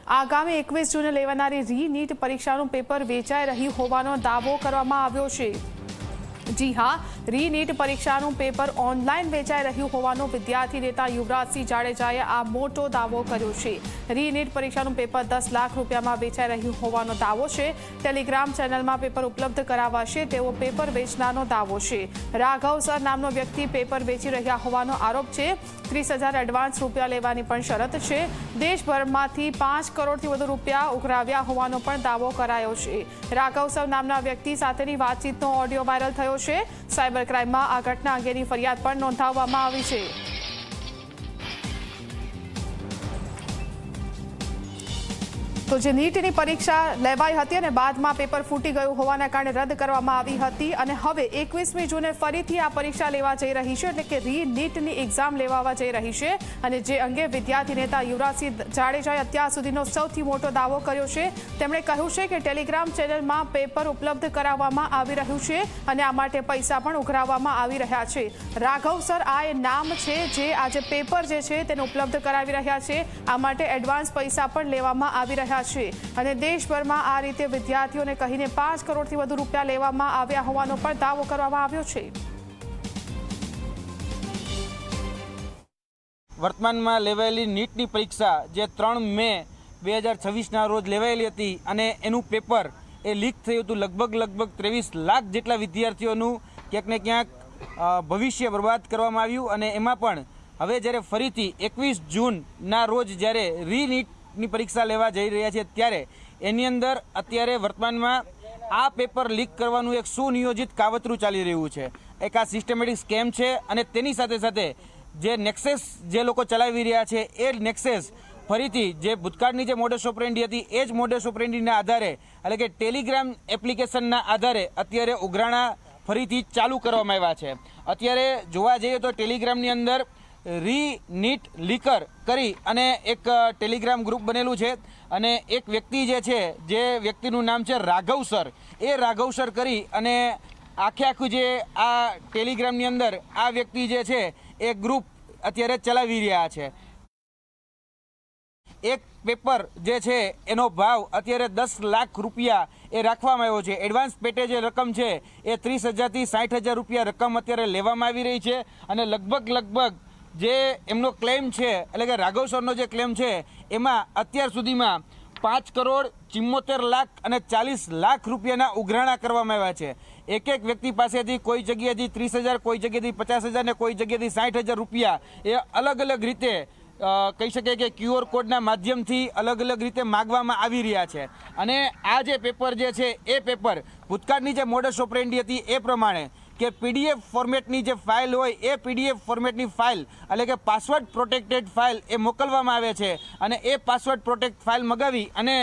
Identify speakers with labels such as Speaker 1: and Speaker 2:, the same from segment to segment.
Speaker 1: આગામી 21 જૂને લેવાનારી રી-નીટ પરીક્ષાનું પેપર વેચાઈ રહ્યું હોવાનો દાવો કરવામાં આવ્યો છે। જી હા, રી-નીટ પરીક્ષાનું પેપર ઓનલાઈન વેચાઈ રહ્યું હોવાનો વિદ્યાર્થી નેતા યુવરાજસિંહ જાડેજાએ આ મોટો દાવો કર્યો છે। રી-નીટ પરીક્ષાનું પેપર 10 લાખ રૂપિયામાં વેચાઈ રહ્યું હોવાનો દાવો છે। ટેલિગ્રામ ચેનલમાં પેપર ઉપલબ્ધ કરાવાશે તેવો પેપર વેચનારનો દાવો છે। રાઘવ સર નામનો વ્યક્તિ પેપર વેચી રહ્યા હોવાનો આરોપ છે। 30,000 એડવાન્સ રૂપિયા લેવાની પણ શરત છે। દેશભરમાંથી 5 કરોડથી વધુ રૂપિયા ઉઘરાવ્યા હોવાનો પણ દાવો કરાયો છે। રાઘવ સર નામના વ્યક્તિ સાથેની વાતચીતનો ઓડિયો વાયરલ થયો છે। સાયબર ક્રાઇમમાં આ ઘટના અંગેની ફરિયાદ પણ નોંધાવવામાં આવી છે। તો જે નીટની પરીક્ષા લેવાઈ હતી અને બાદમાં પેપર ફૂટી ગયું હોવાના કારણે રદ કરવામાં આવી હતી અને હવે 21મી જૂને ફરીથી આ પરીક્ષા લેવા જઈ રહી છે, એટલે કે રી-નીટની એક્ઝામ લેવા જઈ રહી છે। અને જે અંગે વિદ્યાર્થી નેતા યુવરાજસિંહ જાડેજાએ અત્યાર સુધીનો સૌથી મોટો દાવો કર્યો છે। તેમણે કહ્યું છે કે ટેલિગ્રામ ચેનલમાં પેપર ઉપલબ્ધ કરાવવામાં આવી રહ્યું છે અને આ માટે પૈસા પણ ઉઘરાવવામાં આવી રહ્યા છે। રાઘવ સર આ એ નામ છે જે આજે પેપર જે છે તેને ઉપલબ્ધ કરાવી રહ્યા છે। આ માટે એડવાન્સ પૈસા પણ લેવામાં આવી રહ્યા છે અને દેશભરમાં આ રીતે વિદ્યાર્થીઓને કહીને 5 કરોડથી વધુ રૂપિયા લેવામાં આવ્યા હોવાનો પણ દાવો કરવામાં આવ્યો છે।
Speaker 2: વર્તમાનમાં લેવાયેલી નીટની પરીક્ષા જે 3 મે 2026ના રોજ લેવાયેલી હતી અને એનું પેપર એ લીક થયું હતું। લગભગ 23 લાખ જેટલા વિદ્યાર્થીઓનું ક્યાંક ને ક્યાંક ભવિષ્ય બરબાદ કરવામાં આવ્યું અને એમાં પણ હવે જ્યારે ફરીથી 21 જૂનના રોજ જ્યારે રી-નીટની પરીક્ષા લેવા જઈ રહ્યા છે ત્યારે એની અંદર અત્યારે વર્તમાનમાં આ પેપર લીક કરવાનું એક સુનિયોજિત કાવતરું ચાલી રહ્યું છે। એક આ સિસ્ટમેટિક સ્કેમ છે અને તેની સાથે સાથે જે નેક્સેસ જે લોકો ચલાવી રહ્યા છે એ નેક્સેસ ફરીથી જે ભૂતકાળની જે મોડસ ઓપરેન્ડી હતી એ જ મોડસ ઓપરેન્ડીના આધારે એટલે કે ટેલિગ્રામ એપ્લિકેશનના આધારે અત્યારે ઉઘરાણા ફરીથી ચાલુ કરવામાં આવ્યા છે। અત્યારે જોવા જઈએ તો ટેલિગ્રામની અંદર રી-નીટ લીકર કરી અને એક ટેલિગ્રામ ગ્રુપ બનેલું છે અને એક વ્યક્તિ જે છે જે વ્યક્તિનું નામ છે રાઘવ સર, એ રાઘવ સર કરી અને આખું જે આ ટેલિગ્રામની અંદર આ વ્યક્તિ જે છે એ ગ્રુપ અત્યારે ચલાવી રહ્યા છે। એક પેપર જે છે એનો ભાવ અત્યારે 10 લાખ રૂપિયા એ રાખવામાં આવ્યો છે। એડવાન્સ પેટે જે રકમ છે એ 30,000થી 60,000 રૂપિયા રકમ અત્યારે લેવામાં આવી રહી છે અને લગભગ જે એમનો ક્લેમ છે એટલે કે રાઘવ સરનો જે ક્લેમ છે એમાં અત્યાર સુધીમાં 5 કરોડ 74 લાખ અને 40 લાખ રૂપિયાના ઉઘરાણા કરવામાં આવ્યા છે। એક વ્યક્તિ પાસેથી કોઈ જગ્યાએથી 30,000, કોઈ જગ્યાએથી 50,000 ને કોઈ જગ્યાએથી 60,000 રૂપિયા એ અલગ રીતે કહી શકે કે QR કોડના માધ્યમથી અલગ રીતે માગવામાં આવી રહ્યા છે। અને આ જે પેપર જે છે એ પેપર ભૂતકાળની જે મોડસ ઓપરેન્ડી હતી એ પ્રમાણે કે PDF ફોર્મેટની જે ફાઇલ હોય એ PDF ફોર્મેટની ફાઇલ એટલે કે પાસવર્ડ પ્રોટેક્ટેડ ફાઇલ એ મોકલવામાં આવે છે અને એ પાસવર્ડ પ્રોટેક્ટ ફાઇલ મંગાવી અને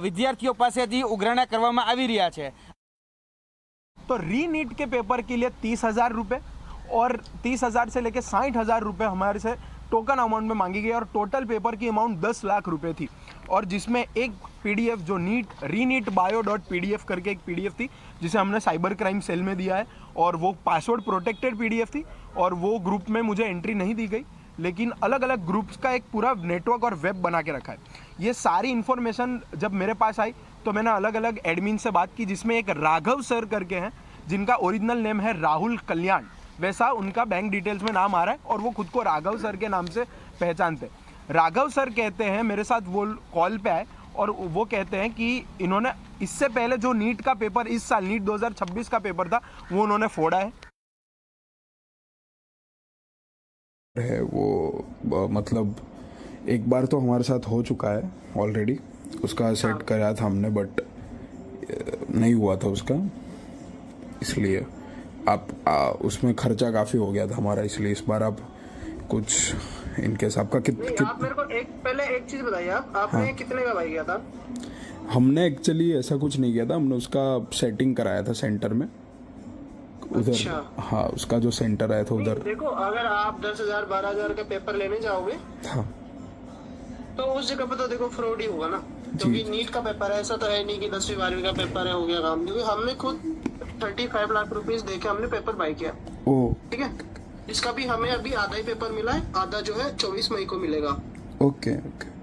Speaker 2: વિદ્યાર્થીઓ પાસેથી ઉઘરાણા કરવામાં આવી રહ્યા છે।
Speaker 3: तो री-नीट के पेपर के लिए 30,000 रुपये और 30,000 से लेकर 60,000 रुपये हमारे से टोकन अमाउंट में मांगी गई और टोटल पेपर की अमाउंट 10 लाख रुपए थी। और जिसमें एक PDF जो रीनीट.bio.pdf करके एक PDF थी जिसे हमने साइबर क्राइम सेल में दिया है और वो पासवर्ड प्रोटेक्टेड PDF थी और वो ग्रुप में मुझे एंट्री नहीं दी गई, लेकिन अलग अलग ग्रुप्स का एक पूरा नेटवर्क और वेब बना के रखा है। ये सारी इन्फॉर्मेशन जब मेरे पास आई तो मैंने अलग अलग एडमिन से बात की, जिसमें एक राघव सर करके हैं जिनका ओरिजिनल नेम है राहुल कल्याण, वैसा उनका बैंक डिटेल्स में नाम आ रहा है और वो खुद को राघव सर के नाम से पहचानते। राघव सर कहते हैं मेरे साथ वो कॉल पे आए और वो कहते हैं कि इन्होंने इससे पहले जो नीट का पेपर इस साल नीट 2026 का पेपर था वो उन्होंने फोड़ा है।
Speaker 4: वो मतलब एक बार तो हमारे साथ हो चुका है ऑलरेडी, उसका सेट कराया था हमने बट नहीं हुआ था उसका, इसलिए आप उसमें खर्चा काफ़ी हो गया था हमारा, इसलिए इस बार आप कुछ इनकेस आपका
Speaker 5: आप मेरे को पहले एक चीज़ बताइए, आपने कितने का भाई किया था?
Speaker 4: हमने एक्चुअली ऐसा कुछ नहीं किया था, हमने उसका सेटिंग कराया था सेंटर में उधर। अच्छा। हाँ, उसका जो सेंटर आया था उधर। देखो
Speaker 5: अगर आप 10,000 12,000 का पेपर लेने जाओगे
Speaker 4: हाँ
Speaker 5: तो उस जगह पर तो देखो फ्रॉड ही होगा ना, क्योंकि नीट का पेपर है, ऐसा तो है नहीं कि 10वीं 12वीं का पेपर है हो गया काम, क्योंकि हमने खुद 35 लाख रुपीस देके हमने पेपर बाय किया। ठीक है, इसका भी हमें अभी आधा ही पेपर मिला है, आधा जो है 24 मई को मिलेगा।
Speaker 4: ओके।